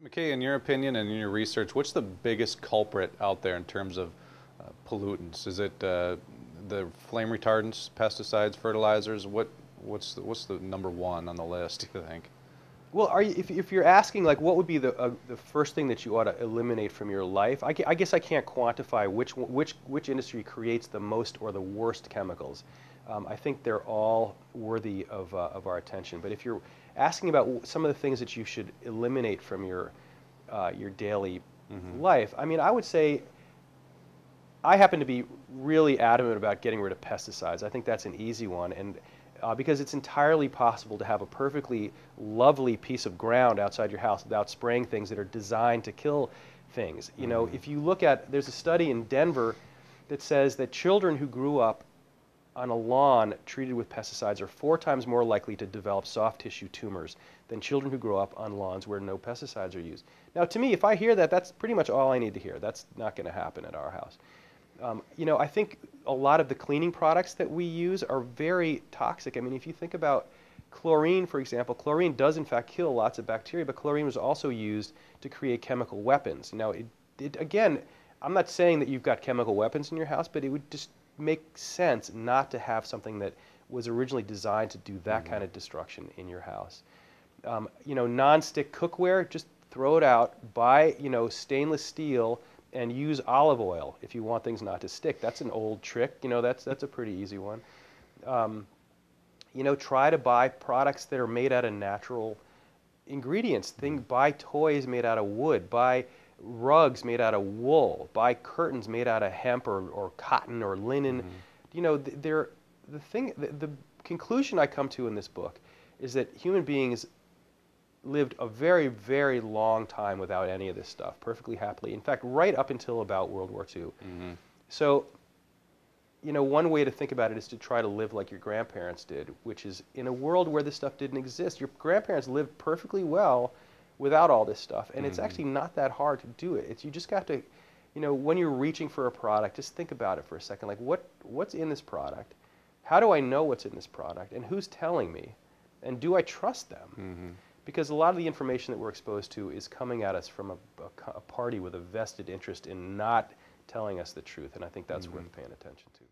McKay, in your opinion and in your research, what's the biggest culprit out there in terms of pollutants? Is it the flame retardants, pesticides, fertilizers? What's the number one on the list, do you think? Well, if you're asking like what would be the first thing that you ought to eliminate from your life, I guess I can't quantify which industry creates the most or the worst chemicals. I think they're all worthy of our attention. But if you're asking about some of the things that you should eliminate from your daily life, I mean, I would say I happen to be really adamant about getting rid of pesticides. I think that's an easy one, and because it's entirely possible to have a perfectly lovely piece of ground outside your house without spraying things that are designed to kill things. You know, if you look at, there's a study in Denver that says that children who grew up on a lawn treated with pesticides are 4 times more likely to develop soft tissue tumors than children who grow up on lawns where no pesticides are used. Now, to me, if I hear that, that's pretty much all I need to hear. That's not going to happen at our house. You know, I think a lot of the cleaning products that we use are very toxic. I mean, if you think about chlorine, for example, chlorine does in fact kill lots of bacteria, but chlorine was also used to create chemical weapons. Now, again, I'm not saying that you've got chemical weapons in your house, but it would just make sense not to have something that was originally designed to do that kind of destruction in your house. You know, non-stick cookware, just throw it out, buy, you know, stainless steel, and use olive oil if you want things not to stick. That's an old trick. You know, that's a pretty easy one. You know, try to buy products that are made out of natural ingredients. Buy toys made out of wood. Buy rugs made out of wool. Buy curtains made out of hemp or cotton or linen. You know, the conclusion I come to in this book is that human beings lived a very, very long time without any of this stuff, perfectly happily. In fact, right up until about World War II. So, you know, one way to think about it is to try to live like your grandparents did, which is in a world where this stuff didn't exist. Your grandparents lived perfectly well without all this stuff, and it's actually not that hard to do it. You just got to, you know, when you're reaching for a product, just think about it for a second. Like, what's in this product? How do I know what's in this product? And who's telling me? And do I trust them? Because a lot of the information that we're exposed to is coming at us from a party with a vested interest in not telling us the truth, and I think that's worth paying attention to.